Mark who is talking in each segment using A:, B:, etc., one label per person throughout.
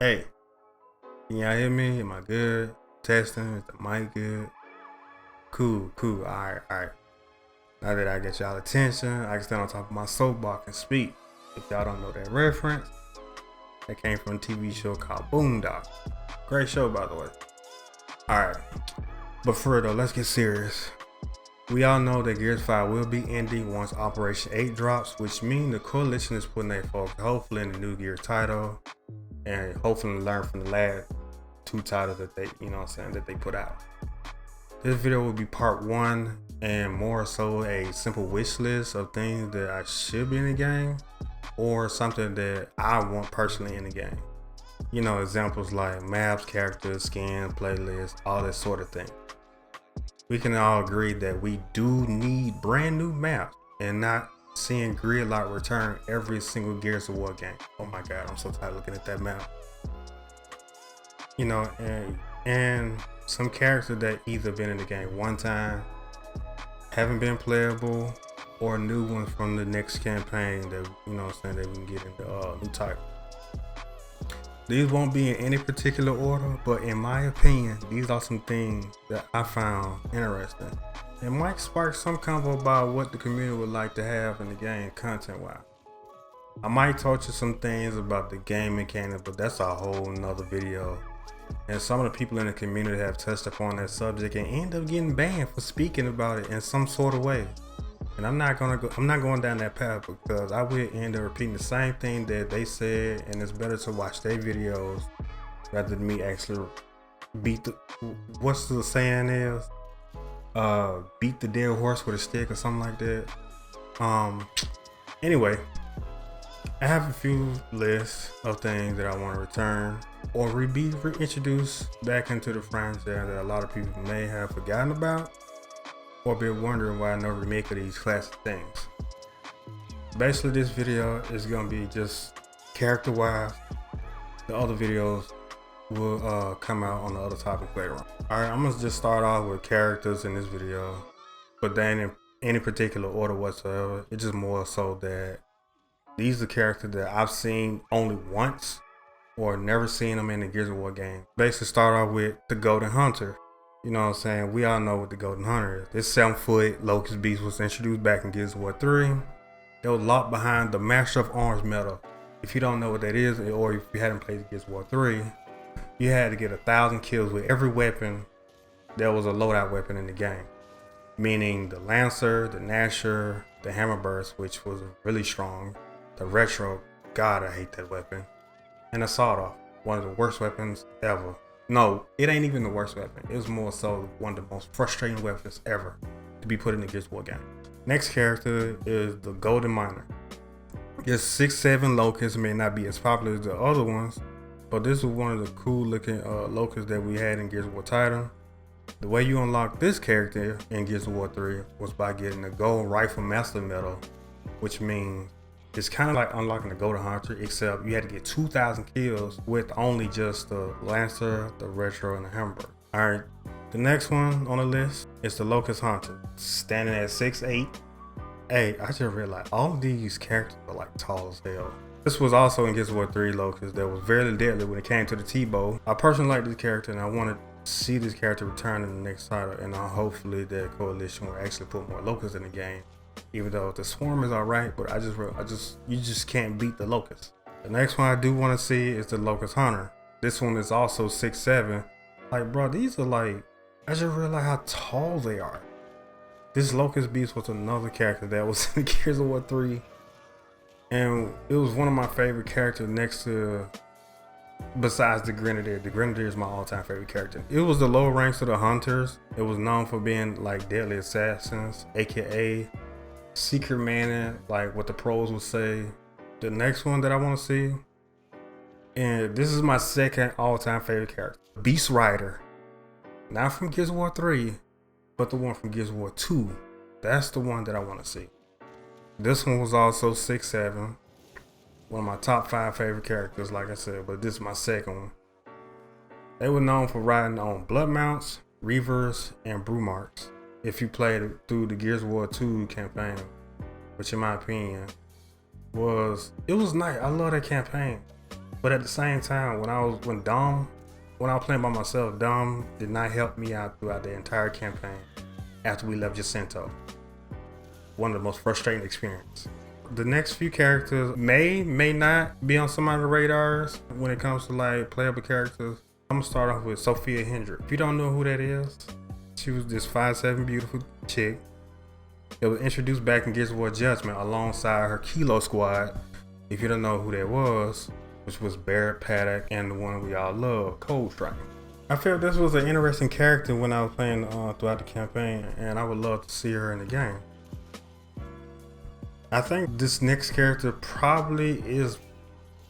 A: Hey, can y'all hear me? Am I good? Testing, is the mic good? Cool. Alright. Now that I get y'all attention, I can stand on top of my soapbox and speak. If y'all don't know that reference, that came from a TV show called Boondock. Great show, by the way. Alright, but for real though, let's get serious. We all know that Gears 5 will be ending once Operation 8 drops, which means the coalition is putting their focus hopefully in the new Gear title and hopefully learn from the last two titles that they, that they put out. This video will be part one and more so a simple wish list of things that I should be in the game or something that I want personally in the game. Examples like maps, characters, skins, playlists, all that sort of thing. We can all agree that we do need brand new maps and not seeing gridlock return every single Gears of War game. Oh my god, I'm so tired of looking at that map. And some characters that either been in the game one time, haven't been playable, or new ones from the next campaign that that we can get in the new title. These won't be in any particular order, but in my opinion, these are some things that I found interesting. It might spark some convo about what the community would like to have in the game content-wise. I might touch on some things about the game mechanics, but that's a whole nother video. And some of the people in the community have touched upon that subject and end up getting banned for speaking about it in some sort of way. And I'm not going down that path because I will end up repeating the same thing that they said, and it's better to watch their videos rather than me actually beat the, what's the saying is? Beat the dead horse with a stick or something like that. Anyway, I have a few lists of things that I want to return or be reintroduced back into the franchise that a lot of people may have forgotten about or been wondering why no remake of these classic things. Basically, this video is going to be just character wise. The other videos will come out on the other topics later on. Alright, I'm going to just start off with characters in this video, but then in any particular order whatsoever. It's just more so that these are characters that I've seen only once or never seen them in the Gears of War game. Basically start off with the Golden Hunter. You know what I'm saying? We all know what the Golden Hunter is. This 7-foot Locust Beast was introduced back in Gears of War 3. It was locked behind the Master of Arms medal. If you don't know what that is, or if you hadn't played Gears of War 3, you had to get 1,000 kills with every weapon that was a loadout weapon in the game. Meaning the Lancer, the Gnasher, the Hammer Burst, which was really strong, the Retro, god I hate that weapon, and the Sawed Off, one of the worst weapons ever. No, it ain't even the worst weapon. It was more so one of the most frustrating weapons ever to be put in the Gears of War game. Next character is the Golden Miner. This 6'7" Locust may not be as popular as the other ones, but this was one of the cool looking Locusts that we had in Gears of War Titan. The way you unlock this character in Gears of War 3 was by getting the Gold Rifle Master Medal, which means it's kind of like unlocking the Golden Hunter, except you had to get 2,000 kills with only just the Lancer, the Retro, and the Hammer. Alright, the next one on the list is the Locus Hunter, standing at 6'8". Hey, I just realized all of these characters are like tall as hell. This was also in Gears of War 3 Locust that was very deadly when it came to the T-bow. I personally like this character and I want to see this character return in the next title, and hopefully that coalition will actually put more Locusts in the game. Even though the Swarm is alright, but you just can't beat the Locust. The next one I do want to see is the Locus Hunter. This one is also 6'7". Like, bro, these are like, I just realized how tall they are. This Locust Beast was another character that was in Gears of War 3. And it was one of my favorite characters next to, besides the Grenadier. The Grenadier is my all-time favorite character. It was the lower ranks of the Hunters. It was known for being like deadly assassins, aka secret mana, like what the pros would say. The next one that I want to see, and this is my second all-time favorite character, Beast Rider. Not from Gears of War 3, but the one from Gears of War 2. That's the one that I want to see. This one was also 6'7". One of my top 5 favorite characters, like I said, but this is my second one. They were known for riding on Blood Mounts, Reavers, and Brewmarks. If you played it through the Gears of War 2 campaign, which in my opinion it was nice. I love that campaign. But at the same time, when I was playing by myself, Dom did not help me out throughout the entire campaign after we left Jacinto. One of the most frustrating experiences. The next few characters may not be on some of the radars when it comes to like playable characters. I'm gonna start off with Sophie Hendrick. If you don't know who that is, she was this 5'7" beautiful chick that was introduced back in Gears of War Judgment alongside her Kilo squad. If you don't know who that was, which was Barrett, Paddock, and the one we all love, Cold Strike. I felt this was an interesting character when I was playing throughout the campaign, and I would love to see her in the game. I think this next character probably is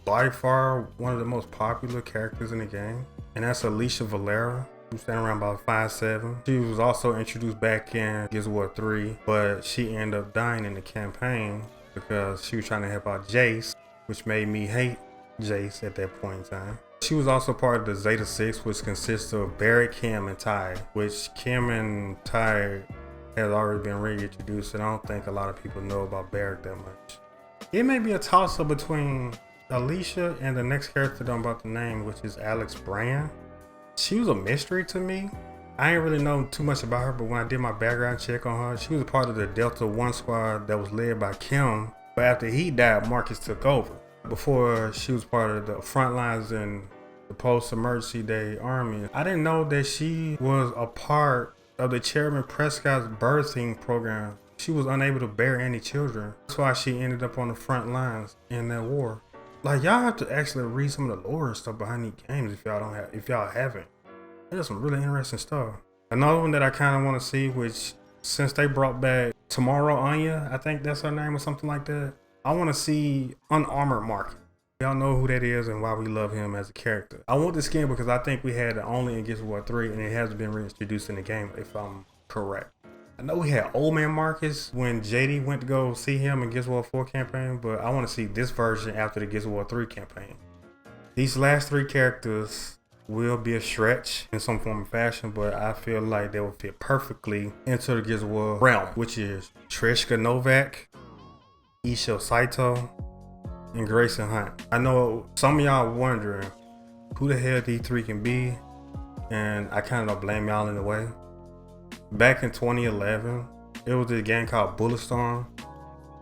A: by far one of the most popular characters in the game, and that's Alicia Valera. She's standing around about 5'7". She was also introduced back in Gears of War 3, but she ended up dying in the campaign because she was trying to help out Jace, which made me hate Jace at that point in time. She was also part of the Zeta 6, which consists of Barrett, Kim, and Ty, which Kim and Ty has already been reintroduced, and I don't think a lot of people know about Barrett that much. It may be a toss-up between Alicia and the next character that I'm about to name, which is Alex Brand. She was a mystery to me. I ain't really know too much about her, but when I did my background check on her, she was a part of the Delta 1 squad that was led by Kim, but after he died, Marcus took over. Before, she was part of the front lines in the post-emergency day army. I didn't know that she was a part of the Chairman Prescott's birthing program. She was unable to bear any children. That's why she ended up on the front lines in that war. Like, y'all have to actually read some of the lore and stuff behind these games if y'all haven't. There's some really interesting stuff. Another one that I kind of want to see, which since they brought back Tomorrow Anya, I think that's her name or something like that. I want to see Unarmored Mark. Y'all know who that is and why we love him as a character. I want this skin because I think we had it only in Gears of War 3 and it hasn't been reintroduced in the game, if I'm correct. I know we had Old Man Marcus when JD went to go see him in Gears of War 4 campaign, but I want to see this version after the Gears of War 3 campaign. These last three characters will be a stretch in some form of fashion, but I feel like they will fit perfectly into the Gears of War realm, which is Trishka Novak, Isho Saito, and Grayson Hunt. I know some of y'all wondering who the hell these three can be, and I kind of don't blame y'all in a way. Back in 2011, it was a game called Bulletstorm,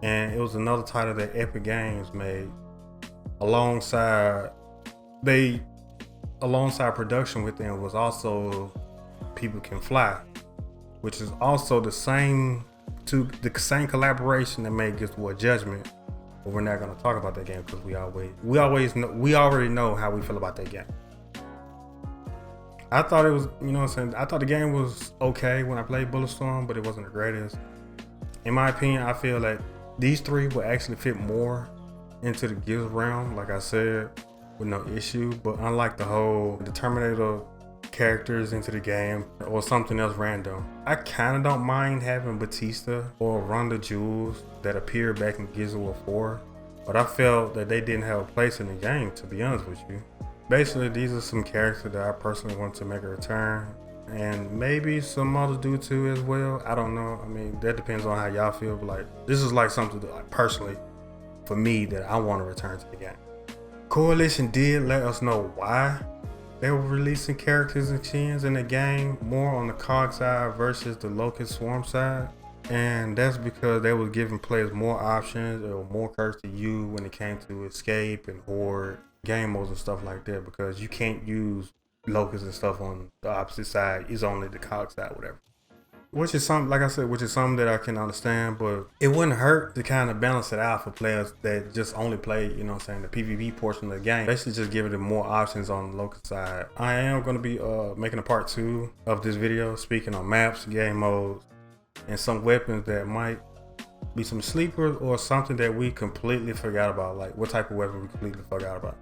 A: and it was another title that Epic Games made alongside production with them was also People Can Fly, which is also the same collaboration that made Gears of War Judgment. But we're not going to talk about that game because we already know how we feel about that game. I thought it was, I thought the game was okay when I played Bulletstorm, but it wasn't the greatest. In my opinion, I feel like these three will actually fit more into the Gears realm, like I said, with no issue. But unlike the whole Terminator characters into the game or something else random, I kind of don't mind having Batista or Ronda Jules that appeared back in Gears of War 4, but I felt that they didn't have a place in the game, to be honest with you. Basically, these are some characters that I personally want to make a return, and maybe some others do too as well. I don't know. I mean, that depends on how y'all feel, but like, this is like something that, like, personally for me, that I want to return to the game. Coalition did let us know why they were releasing characters and skins in the game more on the COG side versus the Locust Swarm side. And that's because they were giving players more options or more cards to use when it came to escape and horde game modes and stuff like that, because you can't use Locust and stuff on the opposite side. It's only the COG side, whatever. Which is something, like I said, which is something that I can understand, but it wouldn't hurt to kind of balance it out for players that just only play, the PvP portion of the game. Basically just give it more options on the Locust side. I am going to be making a part 2 of this video, speaking on maps, game modes, and some weapons that might be some sleepers or something that we completely forgot about, like what type of weapon we completely forgot about.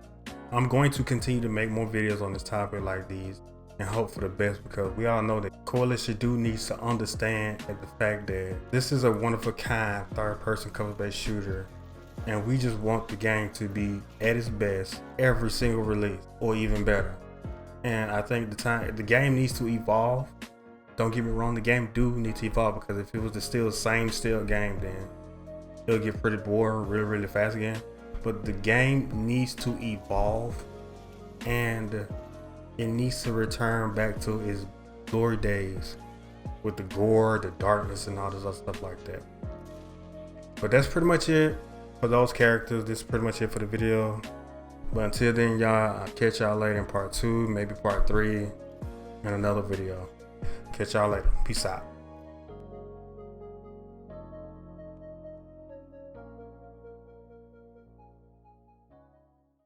A: I'm going to continue to make more videos on this topic like these and hope for the best, because we all know that Coalition do needs to understand the fact that this is a one-of-a-kind third-person cover-based shooter, and we just want the game to be at its best every single release, or even better. And I think the game needs to evolve. Don't get me wrong, the game do need to evolve, because if it was the same game, then it'll get pretty boring really, really fast again. but the game needs to evolve, and it needs to return back to its glory days with the gore, the darkness, and all this other stuff like that. But that's pretty much it for those characters. This is pretty much it for the video. But until then, y'all, I'll catch y'all later in part 2, maybe part 3, in another video. Catch y'all later. Peace out.